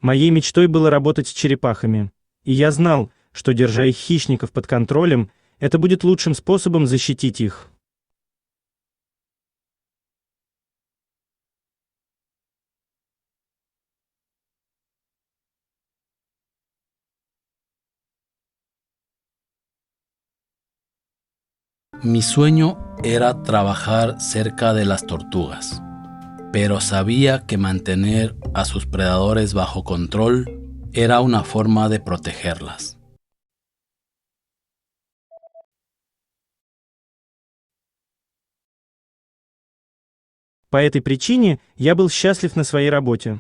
Моей мечтой было работать с черепахами, и я знал, что, держа их хищников под контролем, это будет лучшим способом защитить их. Mi sueño era trabajar cerca de las tortugas, pero sabía que mantener a sus predadores bajo control era una forma de protegerlas. По этой причине я был счастлив на своей работе.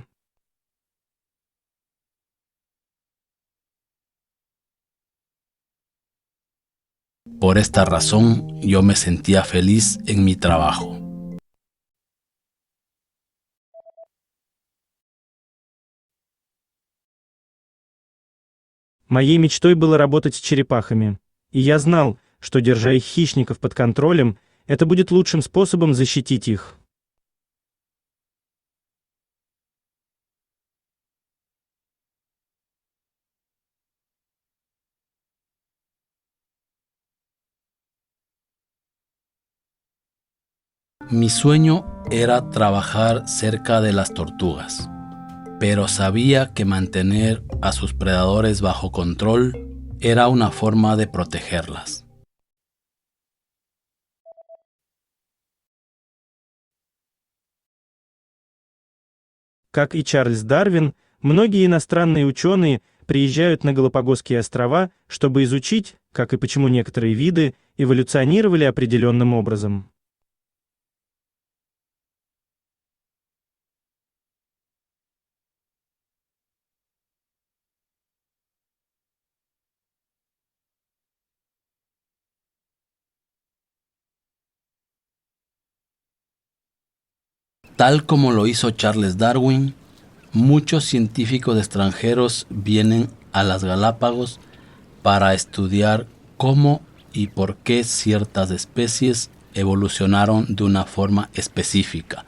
Por esta razón, yo me sentía feliz en mi trabajo. Моей мечтой было работать с черепахами, и я знал, что, держа их хищников под контролем, это будет лучшим способом защитить их. Mi sueño era trabajar cerca de las tortugas, pero sabía que mantener a sus predadores bajo control era una forma de protegerlas. Как и Чарльз Дарвин, многие иностранные ученые приезжают на Галапагосские острова, чтобы изучить, как и почему некоторые виды эволюционировали определенным образом. Tal como lo hizo Charles Darwin, muchos científicos extranjeros vienen a las Galápagos para estudiar cómo y por qué ciertas especies evolucionaron de una forma específica.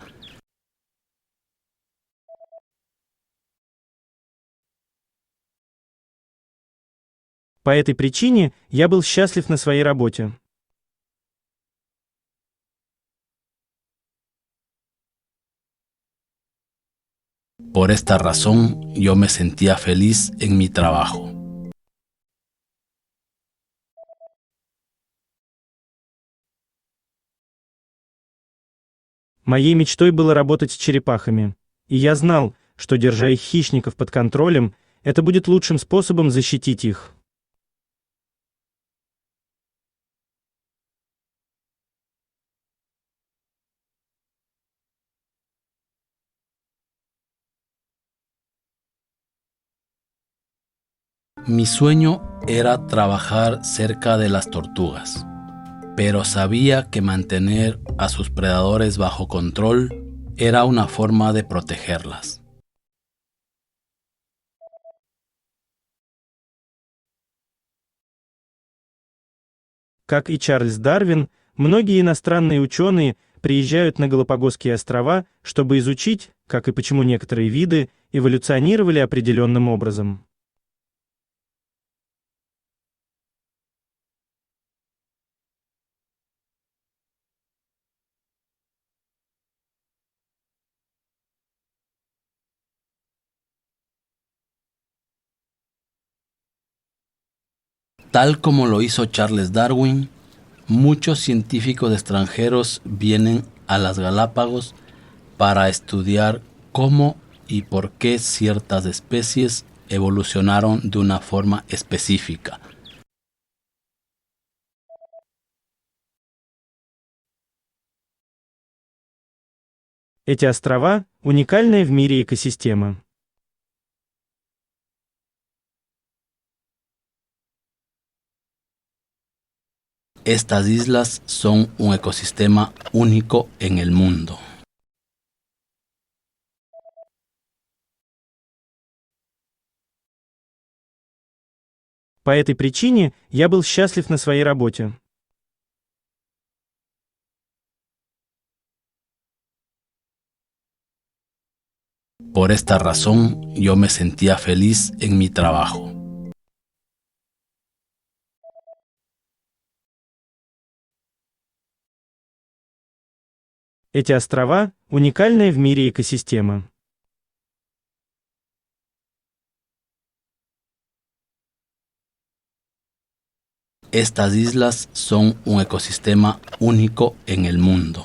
По этой причине я был счастлив на своей работе. Por esta razón, yo me sentía feliz en mi trabajo. Моей мечтой было работать с черепахами, и я знал, что, держа их хищников под контролем, это будет лучшим способом защитить их. Mi sueño era trabajar cerca de las tortugas, pero sabía que mantener a sus predadores bajo control era una forma de protegerlas. Как и Чарльз Дарвин, многие иностранные ученые приезжают на Галапагосские острова, чтобы изучить, как и почему некоторые виды эволюционировали определенным образом. Tal como lo hizo Charles Darwin, muchos científicos extranjeros vienen a las Galápagos para estudiar cómo y por qué ciertas especies evolucionaron de una forma específica. Эти острова – уникальная в мире экосистема. Estas islas son un ecosistema único en el mundo. По этой причине я был счастлив на своей работе. Por esta razón, yo me sentía feliz en mi trabajo. Эти острова– уникальная в мире экосистема. Estas islas son un ecosistema único en el mundo.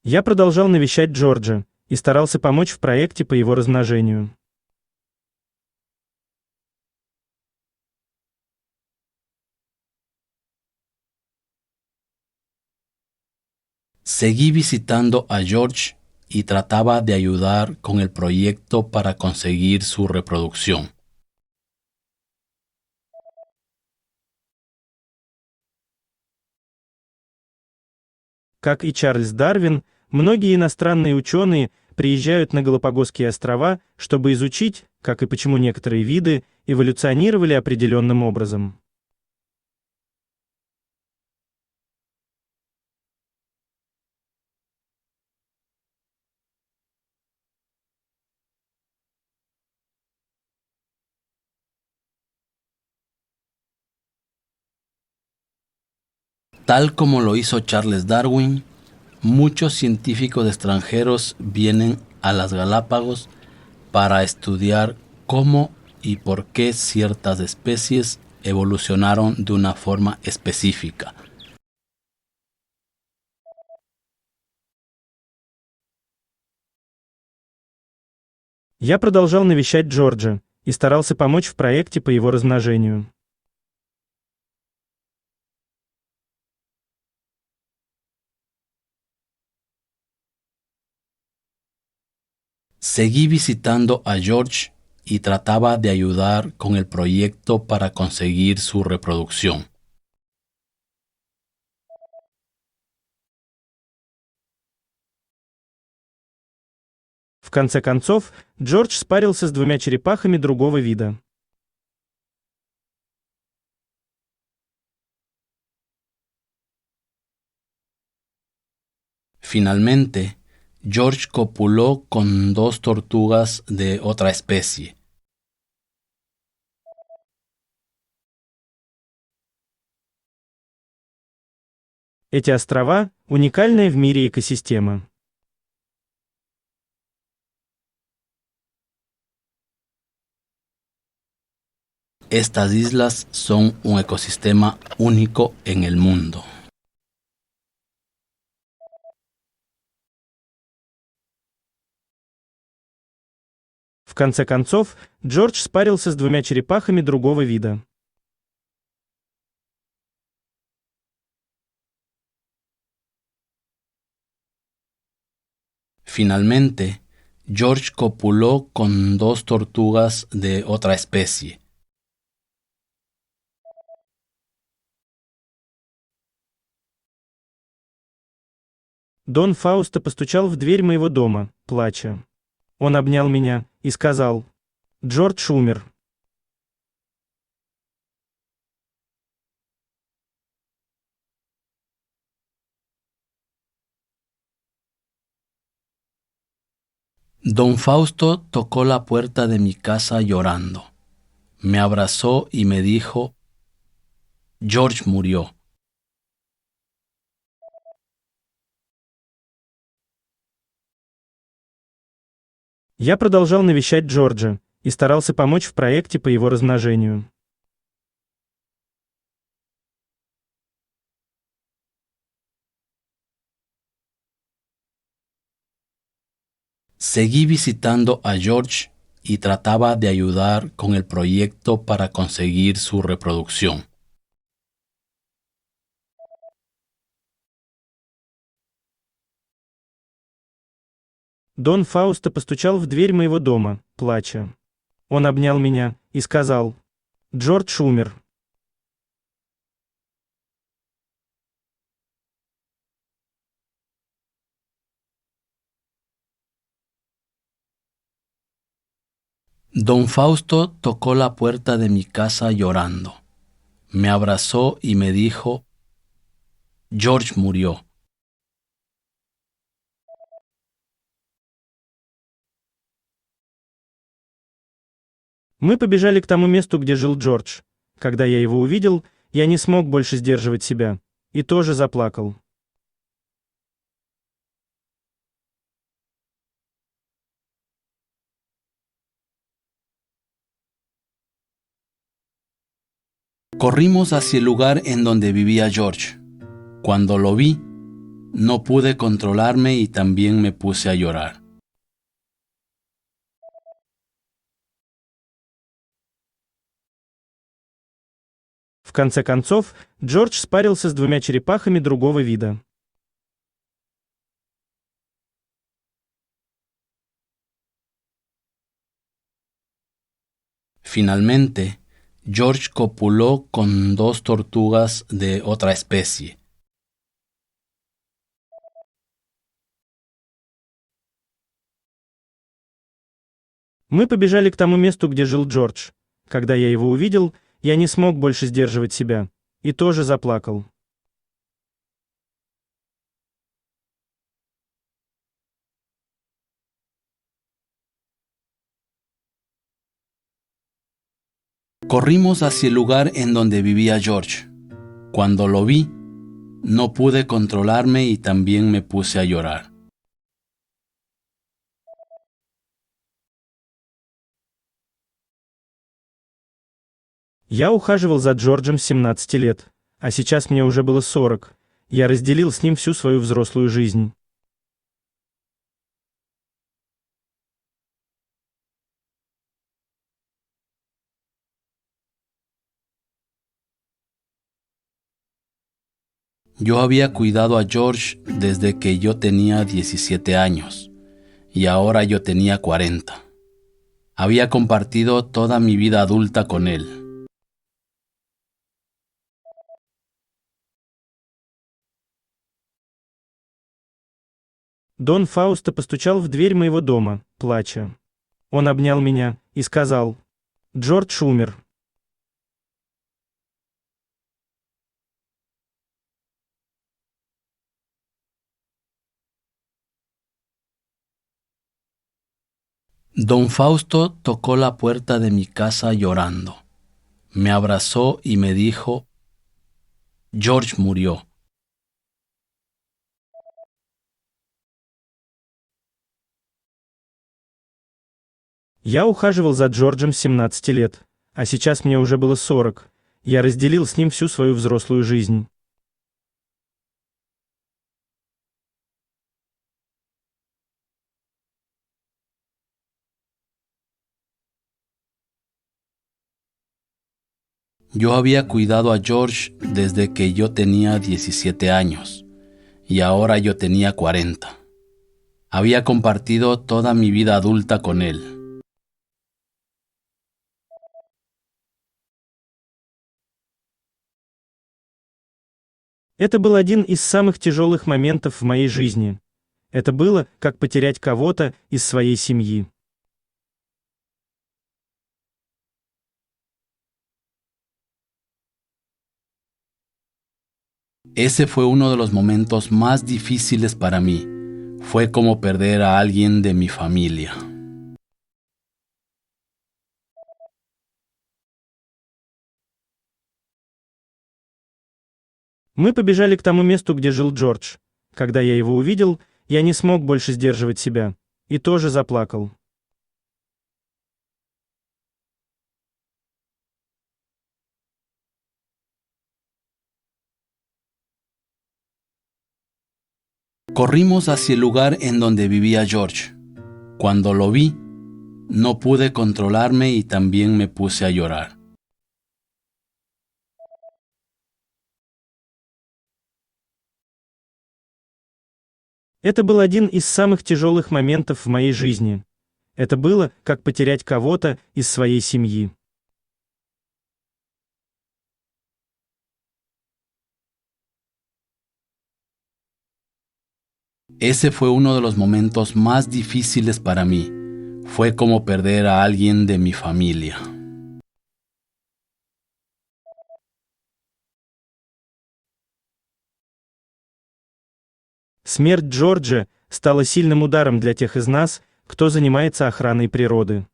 Я продолжал навещать Джорджа и старался помочь в проекте по его размножению. Seguí visitando a George y trataba de ayudar con el proyecto para conseguir su reproducción. Как и Чарльз Дарвин, многие иностранные ученые приезжают на Галапагосские острова, чтобы изучить, как и почему некоторые виды эволюционировали определенным образом. Tal como lo hizo Charles Darwin, muchos científicos extranjeros vienen a las Galápagos para estudiar cómo y por qué ciertas especies evolucionaron de una forma específica. Я продолжал навещать Джорджа и старался помочь в проекте по его размножению. Seguí visitando a George y trataba de ayudar con el proyecto para conseguir su reproducción. В конце концов, Джордж спарился с двумя черепахами другого вида. Finalmente, George copuló con dos tortugas de otra especie. Эти острова– уникальная в мире экосистема. Estas islas son un ecosistema único en el mundo. В конце концов, Джордж спарился с двумя черепахами другого вида. Finalmente, George copuló con dos tortugas de otra especie. Дон Фаусто постучал в дверь моего дома, плача. Он обнял меня и сказал: «Джордж умер». Don Fausto tocó la puerta de mi casa llorando. Me abrazó y me dijo: George murió. Я продолжал навещать Джорджа и старался помочь в проекте по его размножению. Seguí visitando a George y trataba de ayudar con el proyecto para conseguir su reproducción. Дон Фаусто постучал в дверь моего дома, плача. Он обнял меня и сказал: «Джордж умер». Don Fausto tocó la puerta de mi casa llorando. Me abrazó y me dijo: George murió. Мы побежали к тому месту, где жил Джордж. Когда я его увидел, я не смог больше сдерживать себя. И тоже заплакал. Corrimos hacia el lugar en donde vivía George. Cuando lo vi, no pude controlarme y también me puse a llorar. В конце концов, Джордж спарился с двумя черепахами другого вида. Finalmente, George copuló con 2 tortugas de otra especie. Мы побежали к тому месту, где жил Джордж. Когда я его увидел, я не смог больше сдерживать себя. И тоже заплакал. Corrimos hacia el lugar en donde vivía George. Cuando lo vi, no pude controlarme y también me puse a llorar. Я ухаживал за Джорджем с 17 лет, а сейчас мне уже было 40. Я разделил с ним всю свою взрослую жизнь. Yo había cuidado a George desde que yo tenía 17 años y ahora yo tenía 40. Había compartido toda mi vida adulta con él. Дон Фаусто постучал в дверь моего дома, плача. Он обнял меня и сказал: «Джордж умер». Don Fausto tocó la puerta de mi casa llorando. Me abrazó y me dijo: George murió. Я ухаживал за Джорджем с 17 лет, а сейчас мне уже было 40. Я разделил с ним всю свою взрослую жизнь. Yo había cuidado a George desde que yo tenía 17 años y ahora yo tenía 40. Había compartido toda mi vida adulta con él. Это был один из самых тяжелых моментов в моей жизни. Это было, как потерять кого-то из своей семьи. Ese fue uno de los momentos más difíciles para mí. Fue como perder a alguien de mi familia. Мы побежали к тому месту, где жил Джордж. Когда я его увидел, я не смог больше сдерживать себя. И тоже заплакал. Corrimos hacia el lugar en donde vivía George. Cuando lo vi, no pude controlarme y también me puse a llorar. Это был один из самых тяжелых моментов в моей жизни. Это было, как потерять кого-то из своей семьи. Ese fue uno de los momentos más difíciles para mí. Fue como perder a alguien de mi familia. Смерть Джорджа стала сильным ударом для тех из нас, кто занимается охраной природы.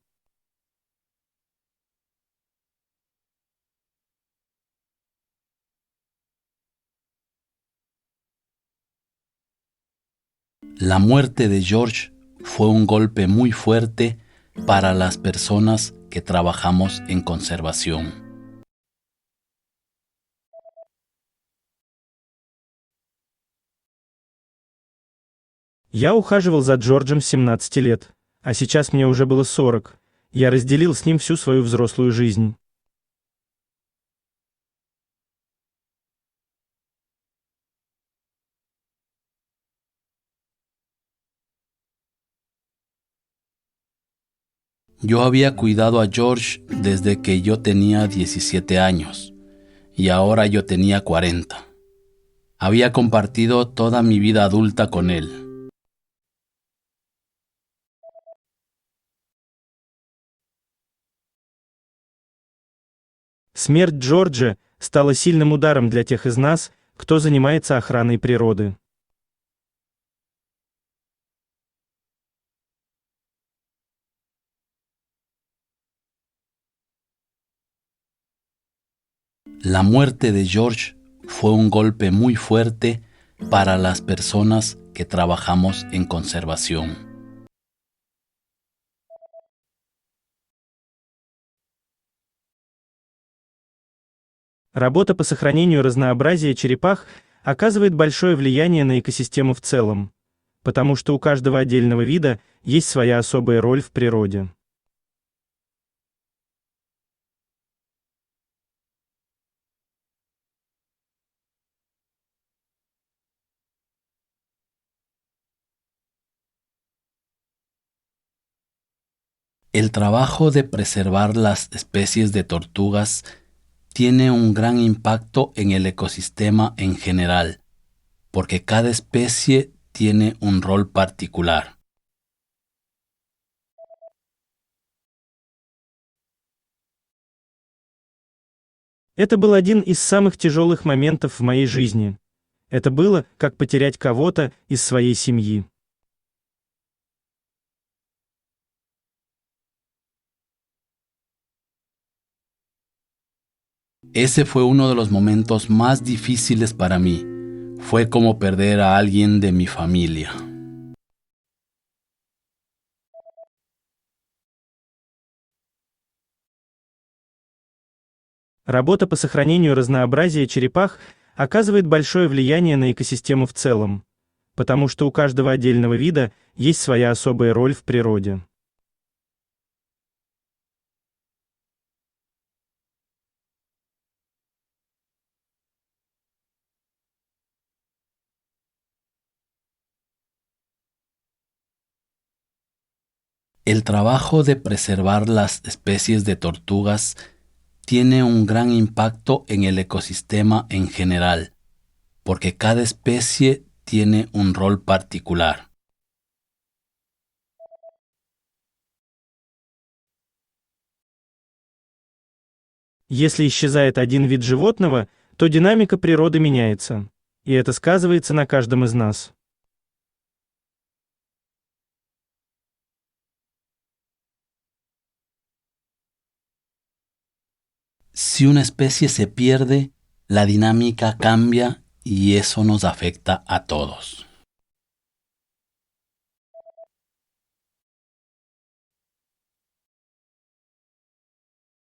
La muerte de George fue un golpe muy fuerte para las personas que trabajamos en conservación. Я ухаживал за Джорджем с 17 лет, а сейчас мне уже было 40. Я разделил с ним всю свою взрослую жизнь. Yo había cuidado a George desde que yo tenía 17 años y ahora yo tenía 40. Había compartido toda mi vida adulta con él. Смерть Джорджа стала сильным ударом для тех из нас, кто занимается охраной природы. La muerte de George fue un golpe muy fuerte para las personas que trabajamos en conservación. Работа по сохранению разнообразия черепах оказывает большое влияние на экосистему в целом, потому что у каждого отдельного вида есть своя особая роль в природе. El trabajo de preservar las especies de tortugas tiene un gran impacto en el ecosistema en general, porque cada especie tiene un rol particular. Это был один из самых тяжелых моментов в моей жизни. Это было, как потерять кого-то из своей семьи. Ese fue uno de los momentos más difíciles para mí. Fue como perder a alguien de mi familia. Работа по сохранению разнообразия черепах оказывает большое влияние на экосистему в целом, потому что у каждого отдельного вида есть своя особая роль в природе. El trabajo de preservar las especies de tortugas tiene un gran impacto en el ecosistema en general, porque cada especie tiene un rol particular. Если исчезает один вид животного, то динамика природы меняется, и это сказывается на каждом из нас. Si una especie se pierde, la dinámica cambia y eso nos afecta a todos.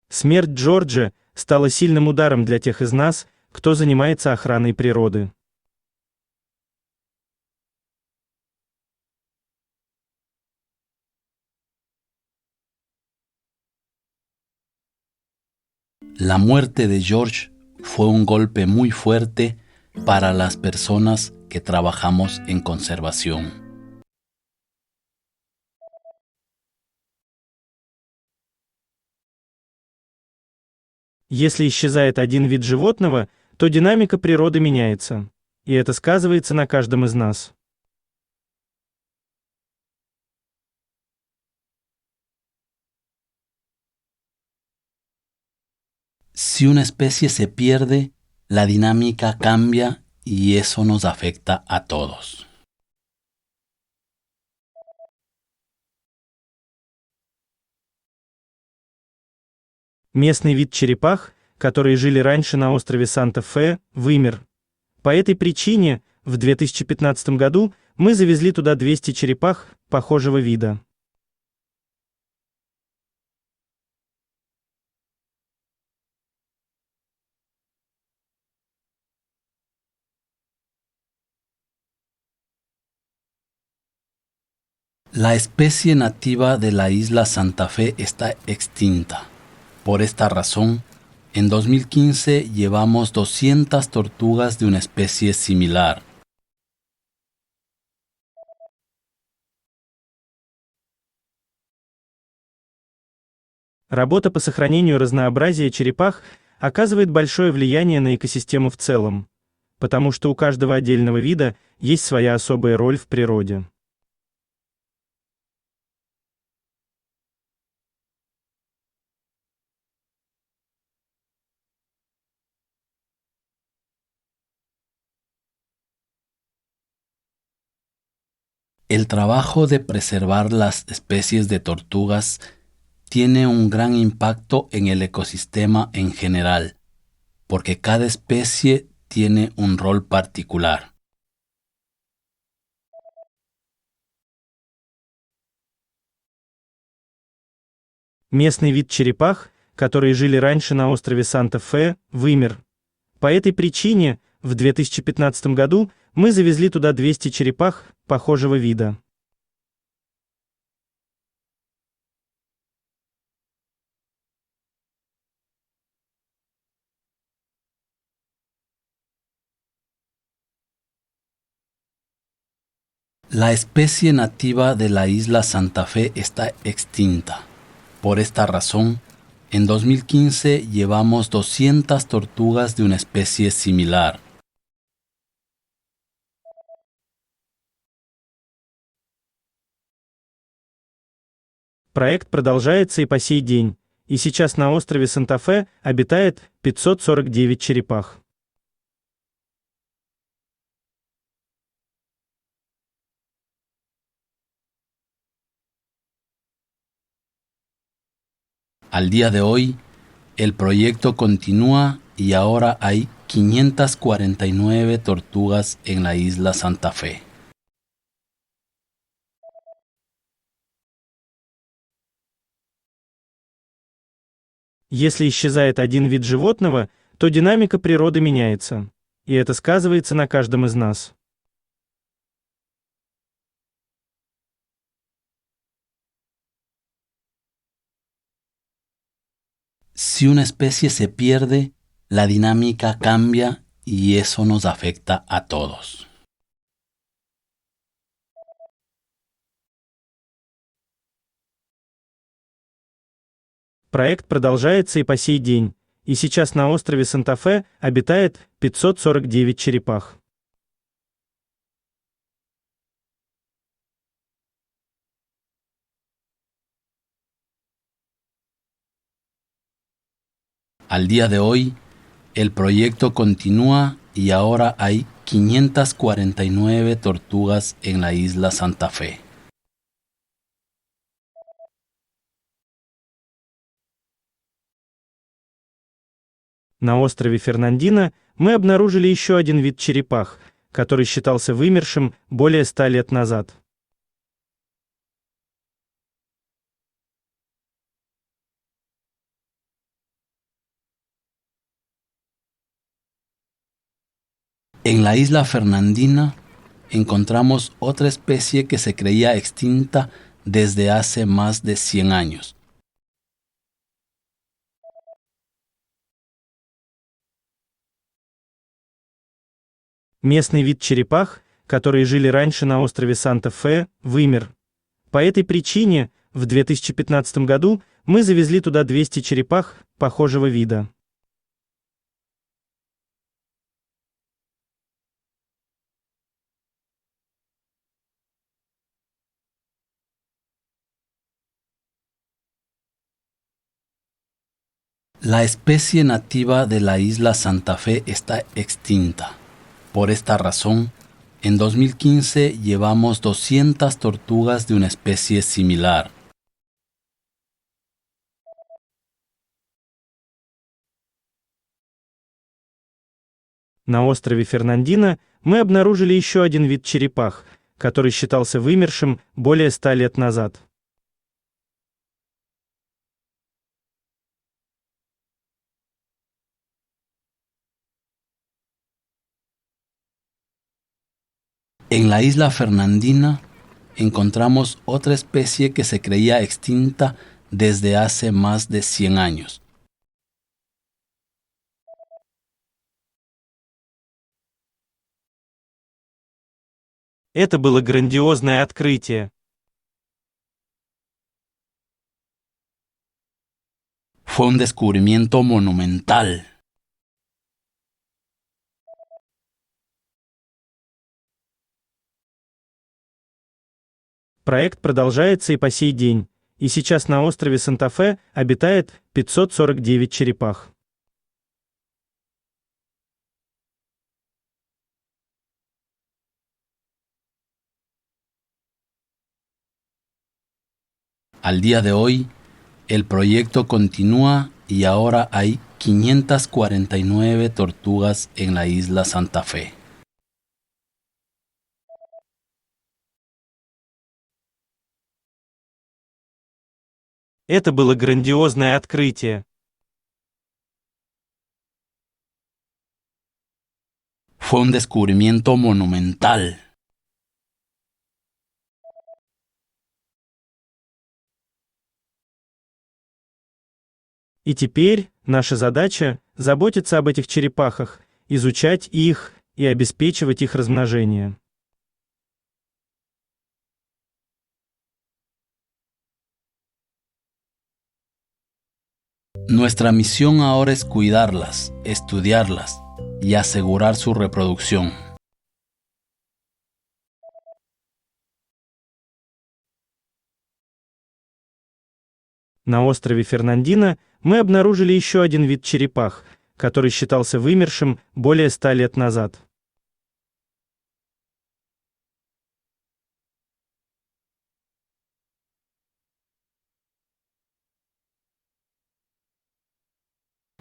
Смерть Джорджа стала сильным ударом для тех из нас, кто занимается охраной природы. La muerte de George fue un golpe muy fuerte para las personas que trabajamos en conservación. Если исчезает один вид животного, то динамика природы меняется, и это сказывается на каждом из нас. Si una especie se pierde, la dinámica cambia y eso nos afecta a todos. Местный вид черепах, которые жили раньше на острове Санта-Фе, вымер. По этой причине в 2015 году мы завезли туда 200 черепах похожего вида. La especie nativa de la isla Santa Fe está extinta. Por esta razón, en 2015 llevamos 200 tortugas de una especie similar. Работа по сохранению разнообразия черепах оказывает большое влияние на экосистему в целом, потому что у каждого отдельного вида есть своя особая роль в природе. El trabajo de preservar las especies de tortugas tiene un gran impacto en el ecosistema en general, porque cada especie tiene un rol particular. Местный вид черепах, которые жили раньше на острове Санта-Фе, вымер. По этой причине в 2015 году мы завезли туда 200 черепах похожего вида. La especie nativa de la isla Santa Fe está extinta. Por esta razón, en 2015 llevamos 200 tortugas de una especie similar. Проект продолжается и по сей день, и сейчас на острове Санта-Фе обитает 549 черепах. Al día de hoy, el proyecto continúa y ahora hay 549 tortugas en la isla Santa Fe. Если исчезает один вид животного, то динамика природы меняется, и это сказывается на каждом из нас. Si una especie se pierde, la dinámica cambia y eso nos afecta a todos. Проект продолжается и по сей день, и сейчас на острове Санта-Фе обитает 549 черепах. Al día de hoy, el proyecto continúa y ahora hay 549 tortugas en la isla Santa Fe. На острове Фернандино мы обнаружили еще один вид черепах, который считался вымершим более 100 лет назад. En la isla Fernandina encontramos otra especie que se creía extinta desde hace más de 100 años. Местный вид черепах, которые жили раньше на острове Санта-Фе, вымер. По этой причине в 2015 году мы завезли туда 200 черепах похожего вида. La especie nativa de la isla Santa Fe está extinta. Por esta razón, en 2015 llevamos 200 tortugas de una especie similar. На острове Фернандино мы обнаружили еще один вид черепах, который считался вымершим более 100 лет назад. En la isla Fernandina encontramos otra especie que se creía extinta desde hace más de 100 años. Это было грандиозное открытие. Fue un descubrimiento monumental. Проект продолжается и по сей день, и сейчас на острове Санта-Фе обитает 549 черепах. Al día de hoy, el proyecto continúa y ahora hay 549 tortugas en la isla Santa Fe. Это было грандиозное открытие. Fue un descubrimiento monumental. И теперь наша задача – заботиться об этих черепахах, изучать их и обеспечивать их размножение. Nuestra misión ahora es cuidarlas, estudiarlas y asegurar su reproducción. На острове Фернандино мы обнаружили еще один вид черепах, который считался вымершим более 100 лет назад.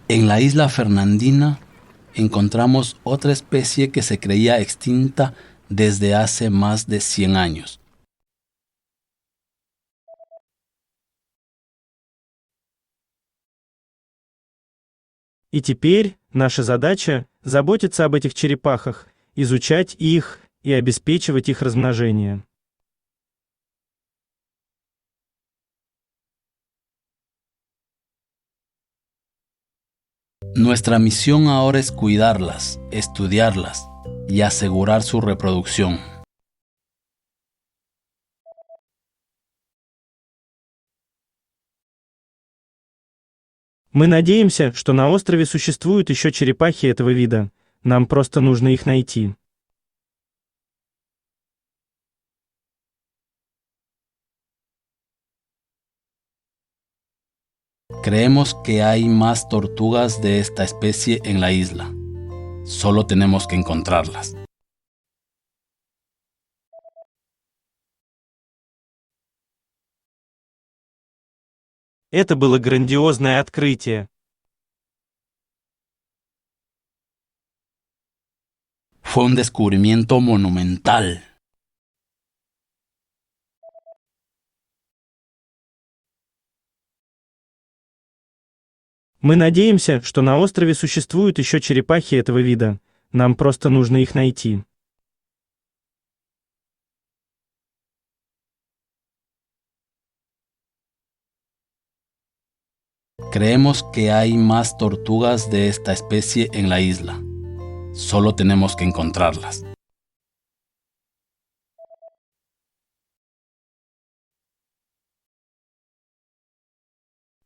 En la isla Fernandina encontramos otra especie que se creía extinta desde hace más de 100 años. И теперь наша задача – заботиться об этих черепахах, изучать их и обеспечивать их размножение. Nuestra misión ahora es cuidarlas, estudiarlas y asegurar su reproducción. Мы надеемся, что на острове существуют еще черепахи этого вида. Нам просто нужно их найти. Creemos que hay más tortugas de esta especie en la isla. Solo tenemos que encontrarlas. Это было грандиозное открытие. Fue un descubrimiento monumental. Мы надеемся, что на острове существуют еще черепахи этого вида. Нам просто нужно их найти. Creemos que hay más tortugas de esta especie en la isla. Solo tenemos que encontrarlas.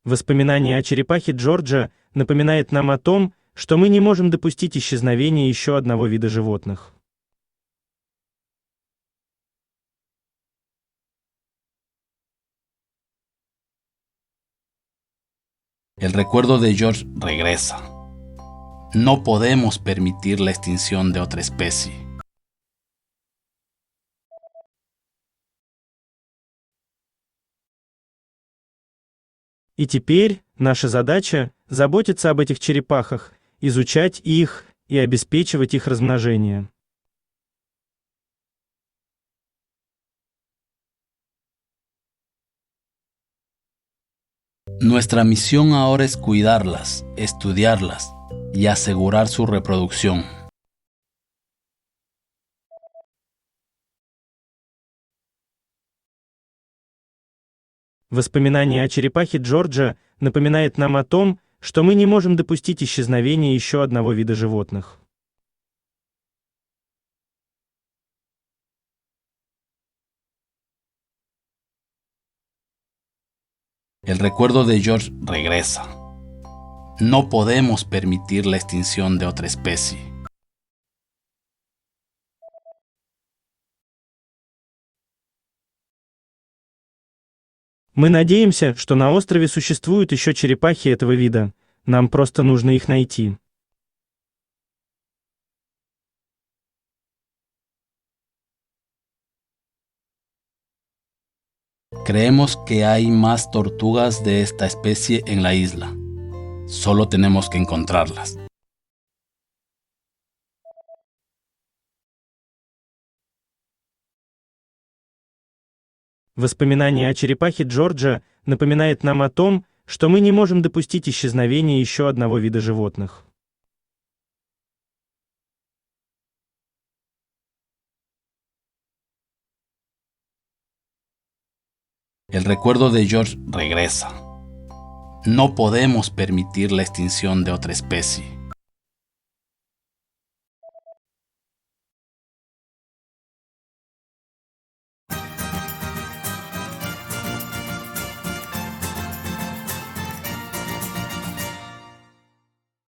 Воспоминание о черепахе Джорджа напоминает нам о том, что мы не можем допустить исчезновения еще одного вида животных. El recuerdo de George regresa. No podemos permitir la extinción de otra especie. И теперь наша задача – заботиться об этих черепахах, изучать их и обеспечивать их размножение. Nuestra misión ahora es cuidarlas, estudiarlas y asegurar su reproducción. Воспоминание о черепахе Джорджа напоминает нам о том, что мы не можем допустить исчезновения еще одного вида животных. El recuerdo de George regresa. No podemos permitir la extinción de otra especie. Мы надеемся, что на острове существуют еще черепахи этого вида. Нам просто нужно их найти. Creemos que hay más tortugas de esta especie en la isla. Solo tenemos que encontrarlas. Воспоминание о черепахе Джорджа напоминает нам о том, что мы не можем допустить исчезновения еще одного вида животных. El recuerdo de George regresa. No podemos permitir la extinción de otra especie.